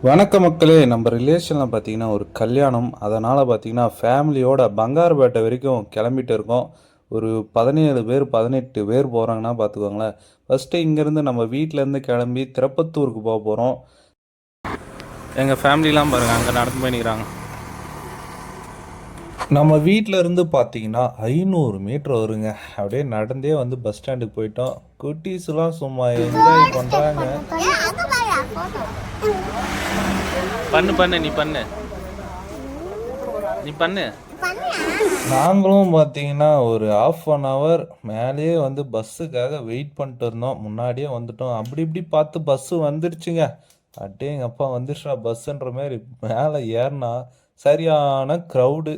வணக்க மக்களே, நம்ம ரிலேஷனில் பார்த்தீங்கன்னா ஒரு கல்யாணம். அதனால் பார்த்தீங்கன்னா ஃபேமிலியோட பங்காருப்பேட்டை வரைக்கும் கிளம்பிட்டு இருக்கோம். ஒரு 17 பேர் 18 பேர் போகிறாங்கன்னா பார்த்துக்கோங்களேன். ஃபஸ்ட்டு இங்கேருந்து நம்ம வீட்டிலேருந்து கிளம்பி திருப்பத்தூருக்கு போக போகிறோம். எங்கள் ஃபேமிலிலாம் பாருங்கள், அங்கே நடந்து போய்க்கிறாங்க. நம்ம வீட்டில் இருந்து பார்த்தீங்கன்னா 500 மீட்டர் வருங்க. அப்படியே நடந்தே வந்து பஸ் ஸ்டாண்டுக்கு போயிட்டோம். குட்டீஸ்லாம் சும்மா என்ஜாய் பண்ணுறாங்க. பண்ணு நீ பண்ணு. நாங்களும் பார்த்தீங்கன்னா ஒரு 1/2 ஹவர் மேலேயே வந்து பஸ்ஸுக்காக வெயிட் பண்ணிட்டு இருந்தோம். முன்னாடியே வந்துட்டோம். அப்படி இப்படி பார்த்து பஸ்ஸு வந்துடுச்சுங்க. அப்படியே எங்கள் அப்பா வந்துடுச்சா பஸ்ஸுன்ற மாதிரி மேலே ஏறினா சரியான க்ரௌடு.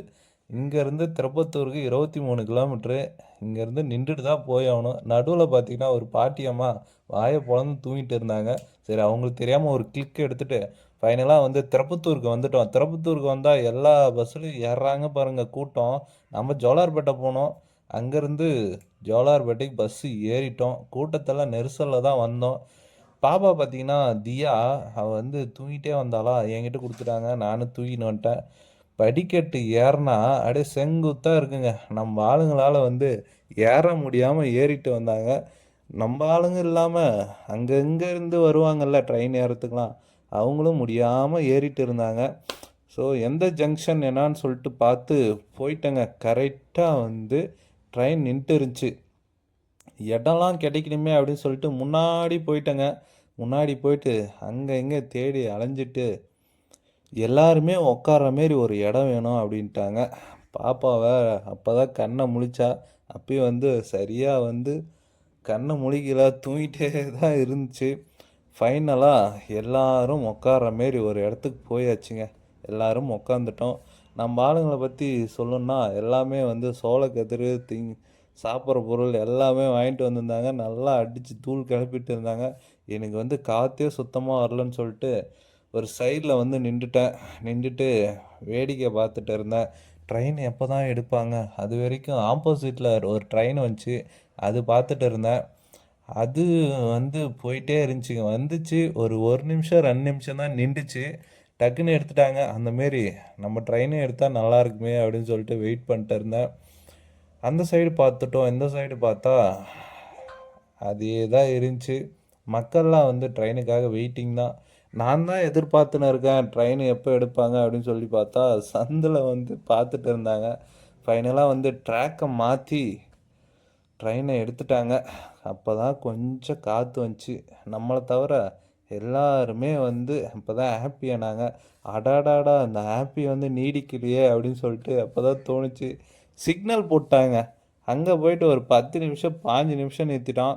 இங்கேருந்து திருப்பத்தூருக்கு 23 கிலோமீட்ரு. இங்கேருந்து நின்றுட்டு தான் போய் ஆகணும். நடுவில் பார்த்தீங்கன்னா ஒரு பாட்டியம்மா வாயை பொழந்து தூங்கிட்டு இருந்தாங்க. சரி, அவங்களுக்கு தெரியாமல் ஒரு கிளிக் எடுத்துகிட்டு ஃபைனலாக வந்து திருப்பத்தூருக்கு வந்துட்டோம். திருப்பத்தூருக்கு வந்தால் எல்லா பஸ்ஸுலையும் ஏறுறாங்க பாருங்கள் கூட்டம். நம்ம ஜோலார்பேட்டை போனோம். அங்கேருந்து ஜோலார்பேட்டைக்கு பஸ்ஸு ஏறிட்டோம். கூட்டத்தெல்லாம் நெரிசலில் தான் வந்தோம். பாப்பா பார்த்தீங்கன்னா தியா, அவள் வந்து தூங்கிட்டே வந்தாளா, என்கிட்ட கொடுத்துட்டாங்க. நானும் தூங்கின்னு வந்துட்டேன். படிக்கட்டு ஏறினா அப்படியே செங்குத்தாக இருக்குங்க. நம்ம ஆளுங்களால் வந்து ஏற முடியாமல் ஏறிட்டு வந்தாங்க. நம்ம ஆளுங்க இல்லாமல் அங்கங்கே இருந்து வருவாங்கள்ல ட்ரெயின் ஏறத்துக்கெலாம், அவங்களும் முடியாமல் ஏறிட்டு இருந்தாங்க. ஸோ எந்த ஜங்ஷன் என்னான்னு சொல்லிட்டு பார்த்து போயிட்டேங்க. கரெக்டாக வந்து ட்ரெயின் நின்றுட்டு இருந்துச்சு. இடம்லாம் கிடைக்கணுமே அப்படின்னு சொல்லிட்டு முன்னாடி போயிட்டேங்க. முன்னாடி போயிட்டு அங்கே இங்கே தேடி அலைஞ்சிட்டு எல்லாருமே உட்கார்ற மாரி ஒரு இடம் வேணும் அப்படின்ட்டாங்க. பாப்பாவை அப்போ தான் கண்ணை முழிச்சா. அப்பயும் வந்து சரியாக வந்து கண்ணை முழிக்கல, தூங்கிட்டே தான் இருந்துச்சு. ஃபைனலாக எல்லோரும் உட்கார்ற மாரி ஒரு இடத்துக்கு போயாச்சுங்க. எல்லோரும் உட்காந்துட்டோம். நம்ம ஆளுங்களை பற்றி சொல்லணுன்னா எல்லாமே வந்து சோளக்கதிர் சாப்பிட்ற பொருள் எல்லாமே வாங்கிட்டு வந்திருந்தாங்க. நல்லா அடித்து தூள் கிளப்பிட்டு இருந்தாங்க. எனக்கு வந்து காற்றே சுத்தமாக வரலன்னு சொல்லிட்டு ஒரு சைடில் வந்து நின்றுட்டு வேடிக்கை பார்த்துட்டு இருந்தேன். ட்ரெயின் எப்போ தான் எடுப்பாங்க, அது வரைக்கும் ஆப்போசிட்டில் ஒரு ட்ரெயின் வந்துச்சு, அது பார்த்துட்டு இருந்தேன். அது வந்து போயிட்டே இருந்துச்சுங்க. வந்துச்சு ஒரு நிமிஷம் 2 நிமிஷம் தான் நின்றுச்சு. டக்குன்னு எடுத்துட்டாங்க. அந்தமாரி நம்ம ட்ரெயினே எடுத்தால் நல்லா இருக்குமே அப்படின்னு சொல்லிட்டு வெயிட் பண்ணிட்டு இருந்தேன். அந்த சைடு பார்த்துட்டோம். இந்த சைடு பார்த்தா அதே தான் இருந்துச்சு. மக்கள்லாம் வந்து ட்ரெயினுக்காக வெயிட்டிங் தான். நான் தான் எதிர்பார்த்துன்னு இருக்கேன் ட்ரெயின் எப்போ எடுப்பாங்க அப்படின்னு சொல்லி பார்த்தா சந்தில் வந்து பார்த்துட்டு இருந்தாங்க. ஃபைனலாக வந்து ட்ராக்கை மாற்றி ட்ரெயினை எடுத்துட்டாங்க. அப்போ தான் கொஞ்சம் காற்று வந்துச்சு. நம்மளை தவிர எல்லாருமே வந்து அப்போ தான் ஹாப்பியானாங்க. அடாடாடா, அந்த ஹாப்பி வந்து நீடிக்கலையே அப்படின்னு சொல்லிட்டு அப்போ தான் தோணுச்சு. சிக்னல் போட்டாங்க. அங்கே போயிட்டு ஒரு 10 நிமிஷம் 5 நிமிஷம் நிறுத்திட்டான்.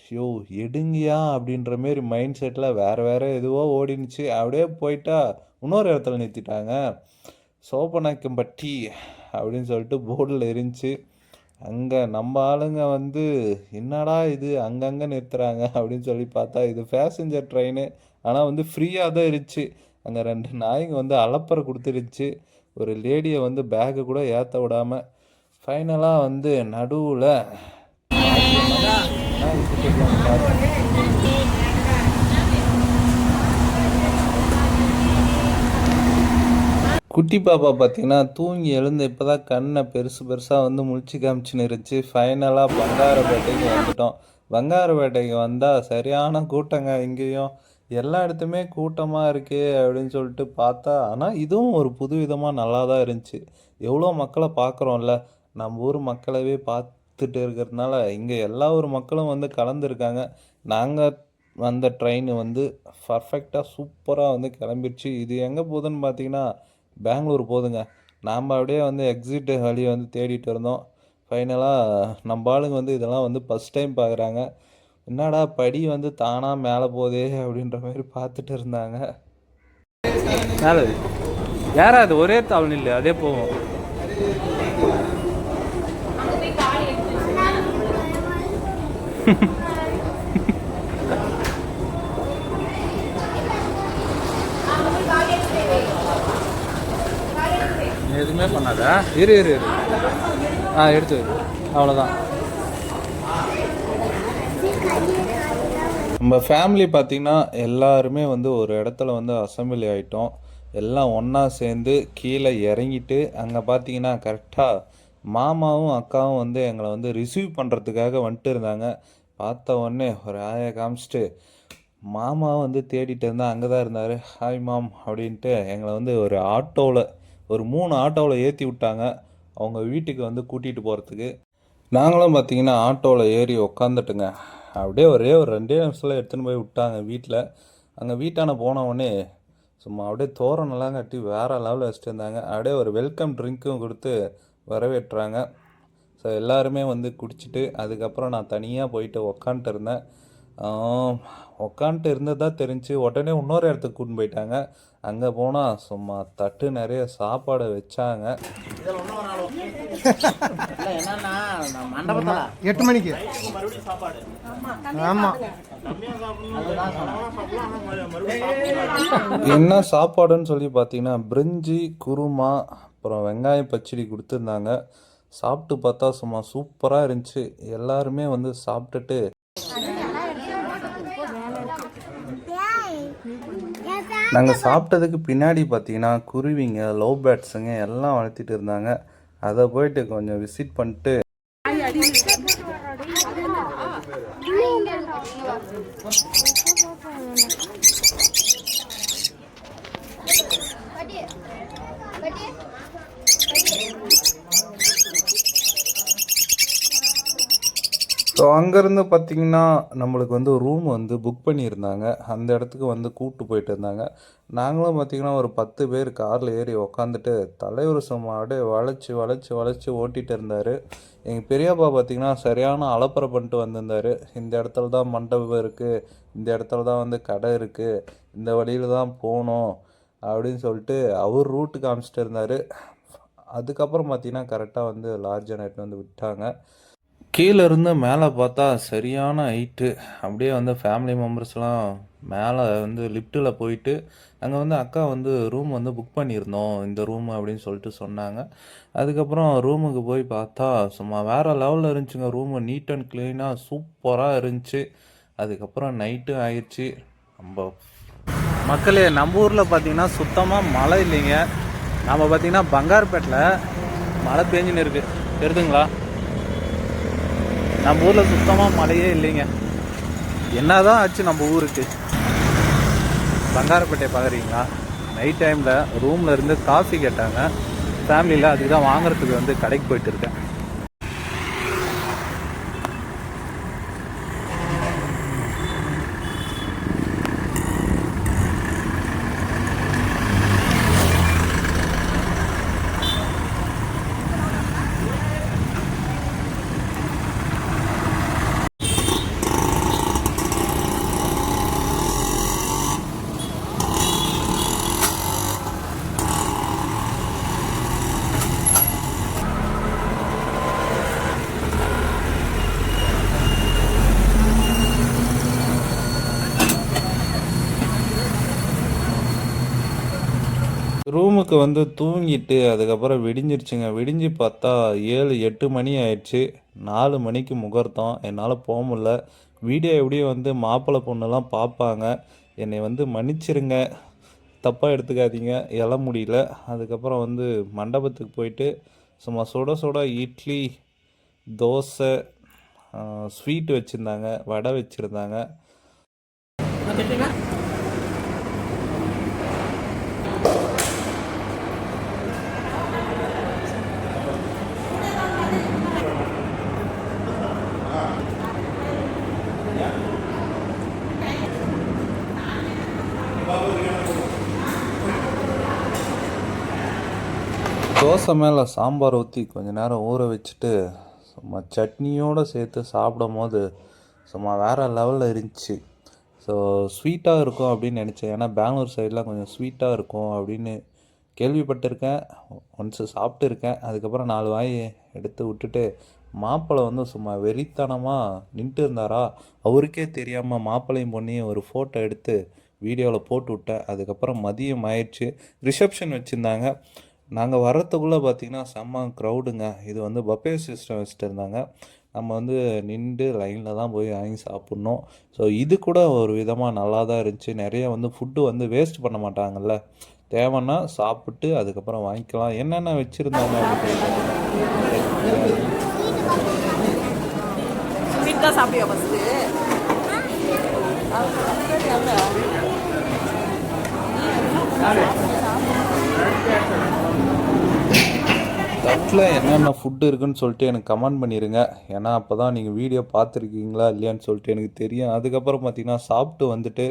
ஷோ எடுங்கயா அப்படின்ற மாரி மைண்ட் செட்டில் வேறு எதுவோ ஓடினுச்சு. அப்படியே போயிட்டா இன்னொரு இடத்துல நிறுத்திட்டாங்க. சோப்பநாயக்கம்பட்டி அப்படின்னு சொல்லிட்டு போர்டில் இருந்துச்சு. அங்கே நம்ம ஆளுங்க வந்து என்னடா இது அங்கங்கே நிறுத்துகிறாங்க அப்படின்னு சொல்லி பார்த்தா இது பேசஞ்சர் ட்ரெயின். ஆனால் வந்து ஃப்ரீயாக தான் இருந்துச்சு. அங்கே 2 நாய்ங்க வந்து அலப்பறை கொடுத்துருச்சு. ஒரு லேடியை வந்து பேக்கை கூட ஏற்ற விடாமல் ஃபைனலாக வந்து நடுவில் குட்டி பாப்பா பார்த்தீங்கன்னா தூங்கி எழுந்து இப்போ தான் கண்ணை பெருசாக வந்து முழிச்சு காமிச்சுன்னு இருந்துச்சு. ஃபைனலாக பங்காரப்பேட்டைக்கு வந்துட்டோம். பங்காரப்பேட்டைக்கு வந்தால் சரியான கூட்டங்க. இங்கேயும் எல்லா இடத்துமே கூட்டமாக இருக்கே அப்படின்னு சொல்லிட்டு பார்த்தா, ஆனால் இதுவும் ஒரு புது விதமாக நல்லா தான் இருந்துச்சு. எவ்வளோ மக்களை பார்க்குறோம்ல, நம்ம ஊர் மக்களவே பார்த்துட்டு இருக்கிறதுனால இங்கே எல்லா ஊர் மக்களும் வந்து கலந்துருக்காங்க. நாங்கள் வந்த ட்ரெயின் வந்து பர்ஃபெக்டாக சூப்பராக வந்து கிளம்பிடுச்சு. இது எங்கே போகுதுன்னு பார்த்தீங்கன்னா பெங்களூர் போகுதுங்க. நாம் அப்படியே வந்து எக்ஸிட் வழியை வந்து தேடிட்டு இருந்தோம். ஃபைனலாக நம்ம ஆளுங்க வந்து இதெல்லாம் வந்து ஃபஸ்ட் டைம் பார்க்குறாங்க. என்னடா படி வந்து தானாக மேலே போதே அப்படின்ற மாதிரி பார்த்துட்டு இருந்தாங்க. மேலே யாராவது ஒரே தாவல் இல்லை, அதே போவோம். எதுவுமே பண்ணாதா? இரு எடுத்து அவ்வளோதான். நம்ம ஃபேமிலி பார்த்திங்கன்னா எல்லாருமே வந்து ஒரு இடத்துல வந்து அசம்பிளி ஆகிட்டோம். எல்லாம் ஒன்றா சேர்ந்து கீழே இறங்கிட்டு அங்கே பார்த்தீங்கன்னா கரெக்டாக மாமாவும் அக்காவும் வந்து எங்களை வந்து ரிசீவ் பண்ணுறதுக்காக வந்துட்டு இருந்தாங்க. பார்த்த உடனே ஒரு ஆயை காமிச்சிட்டு மாமாவும் வந்து தேடிட்டு இருந்தால் அங்கே தான் இருந்தார். ஹாய் மாம் அப்படின்ட்டு எங்களை வந்து ஒரு ஆட்டோவில் ஒரு 3 ஆட்டோவில் ஏற்றி விட்டாங்க அவங்க வீட்டுக்கு வந்து கூட்டிகிட்டு போகிறதுக்கு. நாங்களும் பார்த்தீங்கன்னா ஆட்டோவில் ஏறி உக்காந்துட்டுங்க. அப்படியே ஒரே ஒரு 2 நிமிஷத்தில் எடுத்துன்னு போய் விட்டாங்க வீட்டில். அங்கே வீட்டான போன உடனே சும்மா அப்படியே தோரணெல்லாம் கட்டி வேறு லெவலில் வச்சுட்டு இருந்தாங்க. அப்படியே ஒரு வெல்கம் ட்ரிங்க்கும் கொடுத்து வரவேற்றாங்க. ஸோ எல்லாருமே வந்து குடிச்சிட்டு அதுக்கப்புறம் நான் தனியாக போயிட்டு உக்காண்ட்டு இருந்தேன். உக்காண்ட்டு இருந்ததா தெரிஞ்சு உடனே இன்னொரு இடத்துக்கு கூட்டின்னு போயிட்டாங்க. அங்கே போனால் சும்மா தட்டு நிறைய சாப்பாடு வச்சாங்க. 8 மணிக்கு. ஆமாம், என்ன சாப்பாடுன்னு சொல்லி பார்த்தீங்கன்னா பிரிஞ்சி, குருமா, அப்புறம் வெங்காய பச்சடி கொடுத்துருந்தாங்க. சாப்பிட்டு பார்த்தா சும்மா சூப்பராக இருந்துச்சு. எல்லாருமே வந்து சாப்பிட்டுட்டு நாங்கள் சாப்பிட்டதுக்கு பின்னாடி பார்த்தீங்கன்னா குருவிங்க, லவ் பேர்ட்ஸுங்க எல்லாம் வளர்த்திட்டு இருந்தாங்க. அதை போயிட்டு கொஞ்சம் விசிட் பண்ணிட்டு ஸோ அங்கேருந்து பார்த்திங்கன்னா நம்மளுக்கு வந்து ரூம் வந்து புக் பண்ணியிருந்தாங்க. அந்த இடத்துக்கு வந்து கூப்பிட்டு போயிட்டு இருந்தாங்க. நாங்களும் பார்த்திங்கன்னா ஒரு 10 பேர் காரில் ஏறி உக்காந்துட்டு தலைவர் சும்மா அப்படியே வளைச்சி வளைச்சி வளைச்சி ஓட்டிகிட்டு இருந்தார். எங்கள் பெரியப்பா பார்த்திங்கன்னா சரியான அலப்பறை பண்ணிட்டு வந்திருந்தார். இந்த இடத்துல தான் மண்டபம் இருக்குது, இந்த இடத்துல தான் வந்து கடை இருக்குது, இந்த வழியில் தான் போகணும் அப்படின்னு சொல்லிட்டு அவர் ரூட்டு காமிச்சிட்டு இருந்தார். அதுக்கப்புறம் பார்த்திங்கன்னா கரெக்டாக வந்து லார்ஜ் நைட் வந்து விட்டாங்க. கீழே இருந்து மேலே பார்த்தா சரியான ஹைட்டு. அப்படியே வந்து ஃபேமிலி மெம்பர்ஸ்லாம் மேலே வந்து லிஃப்ட்டில் போயிட்டு அங்கே வந்து அக்கா வந்து ரூம் வந்து புக் பண்ணியிருந்தோம் இந்த ரூமு அப்படின்னு சொல்லிட்டு சொன்னாங்க. அதுக்கப்புறம் ரூமுக்கு போய் பார்த்தா சும்மா வேறு லெவலில் இருந்துச்சுங்க. ரூமு நீட் அண்ட் க்ளீனாக சூப்பராக இருந்துச்சு. அதுக்கப்புறம் நைட்டு ஆயிடுச்சு. நம்ம மக்களே நம்ம ஊரில் பார்த்திங்கன்னா சுத்தமாக மழை இல்லைங்க. நம்ம பார்த்திங்கன்னா பங்கார்பேட்டில் மழை பெஞ்சுன்னு இருக்குது, தெரியுதுங்களா? நம்ம ஊரில் சுத்தமாக மழையே இல்லைங்க. என்ன தான் ஆச்சு நம்ம ஊருக்கு? பங்காரப்பேட்டை பார்க்குறீங்களா? நைட் டைமில் ரூமில் இருந்து காஃபி கேட்டாங்க ஃபேமிலியில். அதுக்கு தான் வாங்குறதுக்கு வந்து கடைக்கு போயிட்டு இருக்கேன். ரூமுக்கு வந்து தூங்கிட்டு அதுக்கப்புறம் விடிஞ்சிருச்சுங்க. விடிஞ்சு பார்த்தா 7, 8 மணி ஆயிடுச்சு. 4 மணிக்கு முகூர்த்தம். என்னால் போக முடில. வீடியோ எப்படியும் வந்து மாப்பிள்ளை பொண்ணுலாம் பார்ப்பாங்க. என்னை வந்து மன்னிச்சிருங்க, தப்பாக எடுத்துக்காதீங்க. எழ முடியல. அதுக்கப்புறம் வந்து மண்டபத்துக்கு போயிட்டு சும்மா சுட சுட இட்லி, தோசை, ஸ்வீட் வச்சுருந்தாங்க, வடை வச்சுருந்தாங்க. தோசை மேலே சாம்பார் ஊற்றி கொஞ்ச நேரம் ஊற வச்சுட்டு சும்மா சட்னியோடு சேர்த்து சாப்பிடும் போது சும்மா வேறு லெவலில் இருந்துச்சு. ஸோ ஸ்வீட்டாக இருக்கும் அப்படின்னு நினச்சேன். ஏன்னா பெங்களூர் சைடெலாம் கொஞ்சம் ஸ்வீட்டாக இருக்கும் அப்படின்னு கேள்விப்பட்டிருக்கேன். ஒன்ஸு சாப்பிட்டு இருக்கேன். அதுக்கப்புறம் 4 வாய் எடுத்து விட்டுட்டு மாப்பிள்ளை வந்து சும்மா வெறித்தனமாக நின்றுட்டு இருந்தாரா, அவருக்கே தெரியாமல் மாப்பிள்ளையும் பொண்ணையும் ஒரு ஃபோட்டோ எடுத்து வீடியோவில் போட்டு விட்டேன். அதுக்கப்புறம் மதியம் ஆயிடுச்சு. ரிசப்ஷன் வச்சுருந்தாங்க. நாங்கள் வர்றதுக்குள்ளே பார்த்திங்கன்னா செம்ம க்ரௌடுங்க. இது வந்து பஃபே சிஸ்டம் வச்சுட்டு இருந்தாங்க. நம்ம வந்து நின்று லைனில் தான் போய் வாங்கி சாப்பிட்ணும். ஸோ இது கூட ஒரு விதமாக நல்லா தான் இருந்துச்சு. நிறைய வந்து ஃபுட்டு வந்து வேஸ்ட் பண்ண மாட்டாங்கல்ல, தேவைன்னா சாப்பிட்டு அதுக்கப்புறம் வாங்கிக்கலாம். என்னென்ன வச்சுருந்தாங்க அப்படின்னு சொல்லி பார்த்தீங்கன்னா மட்டன் பிரியாணி. ஸ்வீட் தான் சாப்பிடுவா ஃபஸ்ட்டு. தட்டில் என்னென்ன ஃபுட்டு இருக்குன்னு சொல்லிட்டு எனக்கு கமெண்ட் பண்ணிடுங்க. ஏன்னா அப்போ தான் நீங்கள் வீடியோ பார்த்துருக்கீங்களா இல்லையான்னு சொல்லிட்டு எனக்கு தெரியும். அதுக்கப்புறம் பார்த்தீங்கன்னா சாப்பிட்டு வந்துட்டு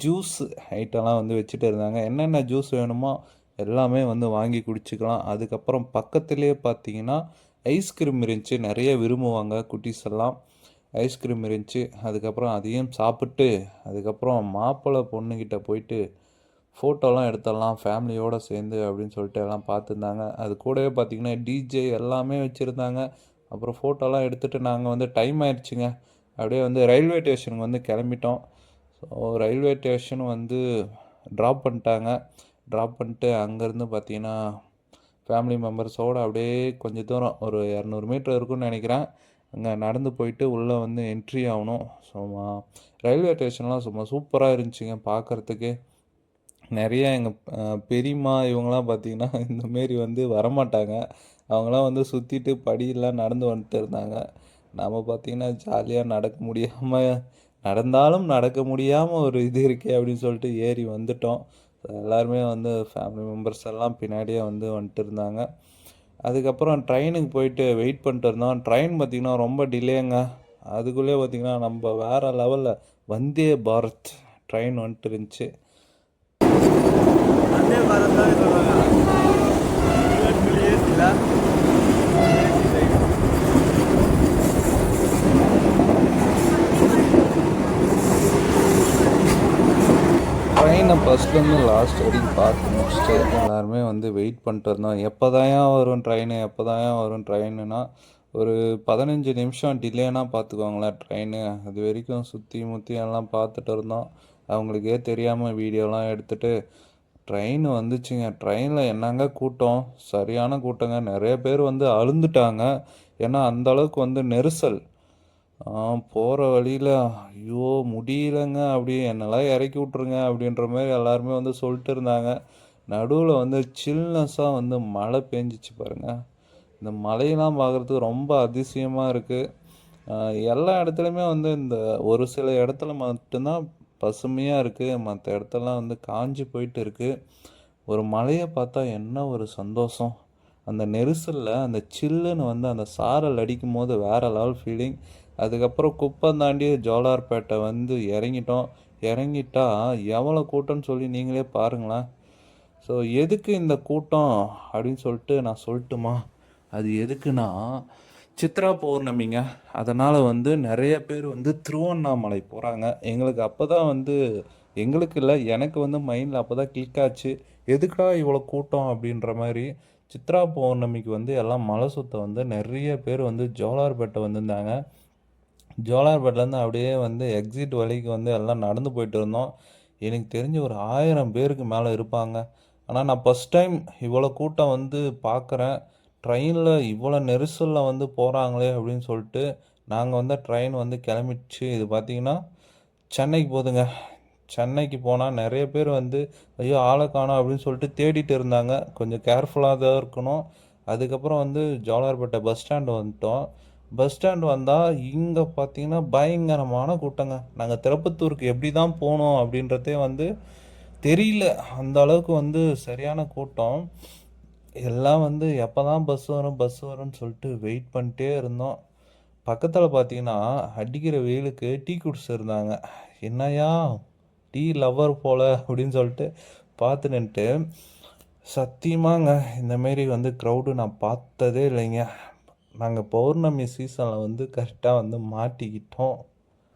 ஜூஸ் ஐட்டம்லாம் வந்து வச்சுட்டு இருந்தாங்க. என்னென்ன ஜூஸ் வேணுமோ எல்லாமே வந்து வாங்கி குடிச்சிக்கலாம். அதுக்கப்புறம் பக்கத்துலேயே பார்த்தீங்கன்னா ஐஸ்கிரீம் இருந்துச்சு. நிறைய விரும்புவாங்க குட்டீஸ் எல்லாம். ஐஸ்கிரீம் இருந்துச்சு. அதுக்கப்புறம் அதையும் சாப்பிட்டு அதுக்கப்புறம் மாப்பிள்ளை பொண்ணுக்கிட்ட போயிட்டு ஃபோட்டோலாம் எடுத்துடலாம் ஃபேமிலியோடு சேர்ந்து அப்படின்னு சொல்லிட்டு எல்லாம் பார்த்துருந்தாங்க. அது கூடவே பார்த்திங்கன்னா டிஜே எல்லாமே வச்சுருந்தாங்க. அப்புறம் ஃபோட்டோலாம் எடுத்துகிட்டு நாங்கள் வந்து டைம் ஆயிடுச்சுங்க. அப்படியே வந்து ரயில்வே ஸ்டேஷனுக்கு வந்து கிளம்பிட்டோம். ஸோ ரயில்வே ஸ்டேஷன் வந்து ட்ராப் பண்ணிட்டாங்க. ட்ராப் பண்ணிட்டு அங்கேருந்து பார்த்திங்கன்னா ஃபேமிலி மெம்பர்ஸோடு அப்படியே கொஞ்சம் தூரம் ஒரு 200 மீட்டர் இருக்குன்னு நினைக்கிறேன். அங்கே நடந்து போயிட்டு உள்ளே வந்து என்ட்ரி ஆகணும். சும்மா ரயில்வே ஸ்டேஷன்லாம் சும்மா சூப்பராக இருந்துச்சுங்க பார்க்குறதுக்கு. நிறைய எங்கள் பெரியம்மா இவங்களாம் பார்த்திங்கன்னா இந்தமாரி வந்து வரமாட்டாங்க. அவங்களாம் வந்து சுற்றிட்டு படியெல்லாம் நடந்து வந்துட்டு இருந்தாங்க. நம்ம பார்த்திங்கன்னா ஜாலியாக நடக்க முடியாமல், நடந்தாலும் நடக்க முடியாமல் ஒரு இது இருக்கே அப்படின்னு சொல்லிட்டு ஏறி வந்துட்டோம். எல்லாருமே வந்து ஃபேமிலி மெம்பர்ஸ் எல்லாம் பின்னாடியே வந்து வந்துட்டு இருந்தாங்க. அதுக்கப்புறம் ட்ரெயினுக்கு போயிட்டு வெயிட் பண்ணிட்டு இருந்தோம். ட்ரெயின் பார்த்திங்கன்னா ரொம்ப டிலேங்க. அதுக்குள்ளே பார்த்திங்கன்னா நம்ம வேறு லெவலில் வந்தே பாரத் ட்ரெயின் வந்துட்டு இருந்துச்சு. ட்ரெயினை ஃபஸ்ட்லேருந்து லாஸ்ட் வரைக்கும் பார்த்து முடிச்சுட்டு எல்லாருமே வந்து வெயிட் பண்ணிட்டு இருந்தோம். எப்போ தான் வரும் ட்ரெயின், எப்போ தான் வரும் ட்ரெயினுனா ஒரு 15 நிமிஷம் டிலேனா பார்த்துக்கோங்களேன் ட்ரெயின். அது வரைக்கும் சுற்றி முற்றி எல்லாம் பார்த்துட்டு இருந்தோம். அவங்களுக்கே தெரியாமல் வீடியோலாம் எடுத்துகிட்டு ட்ரெயின் வந்துச்சுங்க. ட்ரெயினில் என்னங்க கூட்டம், சரியான கூட்டங்க. நிறைய பேர் வந்து அழுந்துட்டாங்க. ஏன்னா அந்தளவுக்கு வந்து நெரிசல். போகிற வழியில் ஐயோ முடியலங்க, அப்படியே என்னெல்லாம் இறக்கி விட்ருங்க அப்படின்ற மாதிரி எல்லாருமே வந்து சொல்லிட்டு இருந்தாங்க. நடுவில் வந்து சில்னஸாக வந்து மழை பெஞ்சிச்சு பாருங்கள். இந்த மழையெல்லாம் பார்க்குறதுக்கு ரொம்ப அதிசயமாக இருக்குது. எல்லா இடத்துலையுமே வந்து இந்த ஒரு சில இடத்துல மட்டும்தான் பசுமையாக இருக்குது. மற்ற இடத்துலலாம் வந்து காஞ்சி போயிட்டு இருக்குது. ஒரு மழையை பார்த்தா என்ன ஒரு சந்தோஷம். அந்த நெரிசலில் அந்த சில்லுன்னு வந்து அந்த சாரல் அடிக்கும் போது வேறு லெவல் ஃபீலிங். அதுக்கப்புறம் குப்பம் தாண்டி ஜோலார்பேட்டை வந்து இறங்கிட்டோம். இறங்கிட்டா எவ்வளோ கூட்டம்னு சொல்லி நீங்களே பாருங்களேன். ஸோ எதுக்கு இந்த கூட்டம் அப்படின்னு சொல்லிட்டு நான் சொல்லட்டுமா? அது எதுக்குன்னா சித்ரா பௌர்ணமிங்க. அதனால் வந்து நிறைய பேர் வந்து திருவண்ணாமலை போகிறாங்க. எங்களுக்கு அப்போ தான் வந்து எங்களுக்கு இல்லை, எனக்கு வந்து மைண்டில் அப்போ தான் கிளிக் ஆச்சு. எதுக்கா இவ்வளோ கூட்டம் அப்படின்ற மாதிரி. சித்ரா பௌர்ணமிக்கு வந்து எல்லாம் மலை சுற்ற வந்து நிறைய பேர் வந்து ஜோலார்பேட்டை வந்திருந்தாங்க. ஜோலார்பேட்லேருந்து அப்படியே வந்து எக்ஸிட் வழிக்கு வந்து எல்லாம் நடந்து போயிட்டு இருந்தோம். எனக்கு தெரிஞ்சு ஒரு 1000 பேருக்கு மேலே இருப்பாங்க. ஆனால் நான் ஃபஸ்ட் டைம் இவ்வளோ கூட்டம் வந்து பார்க்குறேன். ட்ரெயினில் இவ்வளோ நெரிசலில் வந்து போகிறாங்களே அப்படின்னு சொல்லிட்டு நாங்கள் வந்து ட்ரெயின் வந்து கிளம்பிடுச்சு. இது பார்த்திங்கன்னா சென்னைக்கு போகுதுங்க. சென்னைக்கு போனால் நிறைய பேர் வந்து ஐயோ ஆளை காணோம் அப்படின்னு சொல்லிட்டு தேடிட்டு இருந்தாங்க. கொஞ்சம் கேர்ஃபுல்லாக தான் இருக்கணும். அதுக்கப்புறம் வந்து ஜோலார்பேட்டை பஸ் ஸ்டாண்டு வந்துட்டோம். பஸ் ஸ்டாண்ட் வந்தால் இங்கே பார்த்தீங்கன்னா பயங்கரமான கூட்டங்க. நாங்கள் திருப்பத்தூருக்கு எப்படி தான் போனோம் அப்படின்றதே வந்து தெரியல. அந்த அளவுக்கு வந்து சரியான கூட்டம். எல்லாம் வந்து எப்போ தான் பஸ் வரும் பஸ் வரும்னு சொல்லிட்டு வெயிட் பண்ணிட்டே இருந்தோம். பக்கத்தில் பார்த்தீங்கன்னா அடிக்கிற வெயிலுக்கு டீ குடிச்சிருந்தாங்க. என்னையா டீ லவ்வர் போல் அப்படின்னு சொல்லிட்டு பார்த்து நின்ட்டு, சத்தியமாங்க இந்தமாரி வந்து க்ரௌடு நான் பார்த்ததே இல்லைங்க. நாங்கள் பௌர்ணமி சீசனில் வந்து கரெக்டாக வந்து மாட்டிக்கிட்டோம்.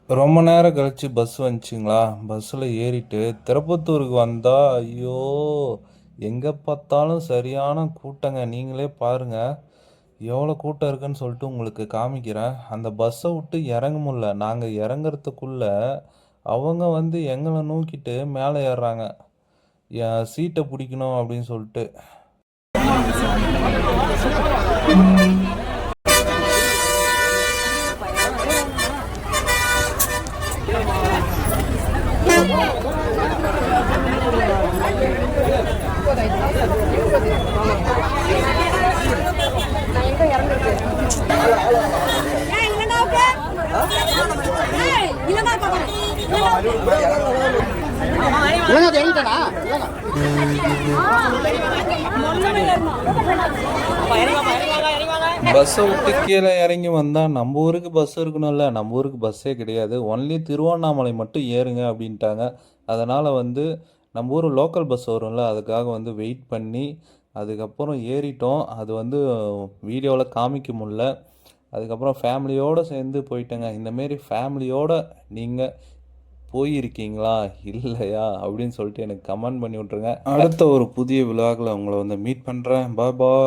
ரொம்ப நேரம் கழித்து பஸ் வந்துச்சுங்களா. பஸ்ஸில் ஏறிட்டு திருப்பத்தூருக்கு வந்தால் ஐயோ எங்கே பார்த்தாலும் சரியான கூட்டங்க. நீங்களே பாருங்கள் எவ்வளோ கூட்டம் இருக்குன்னு சொல்லிட்டு உங்களுக்கு காமிக்கிறேன். அந்த பஸ்ஸை விட்டு இறங்க முடியல. நாங்கள் இறங்குறதுக்குள்ளே அவங்க வந்து எங்களை நோக்கிட்டு மேலே ஏறுறாங்க. என் சீட்டை பிடிக்கணும் அப்படின்னு சொல்லிட்டு. இல்லைங்க அது இறங்கிட்டானா இல்லைங்க பஸ்ஸை விட்டு கீழே இறங்கி வந்தால் நம்ம ஊருக்கு பஸ் இருக்கணும்ல, நம்ம ஊருக்கு பஸ்ஸே கிடையாது. ஒன்லி திருவண்ணாமலை மட்டும் ஏறுங்க அப்படின்ட்டாங்க. அதனால் வந்து நம்ம ஊர் லோக்கல் பஸ் வரும்ல, அதுக்காக வந்து வெயிட் பண்ணி அதுக்கப்புறம் ஏறிட்டோம். அது வந்து வீடியோவில் காமிக்க முடில. அதுக்கப்புறம் ஃபேமிலியோடு சேர்ந்து போயிட்டேங்க. இந்தமாரி ஃபேமிலியோடு நீங்கள் போயிருக்கீங்களா இல்லையா அப்படின்னு சொல்லிட்டு எனக்கு கமெண்ட் பண்ணி விட்ருங்க. அடுத்த ஒரு புதிய விலாகில் உங்களை வந்து மீட் பண்ணுறேன். பாய் பாய்.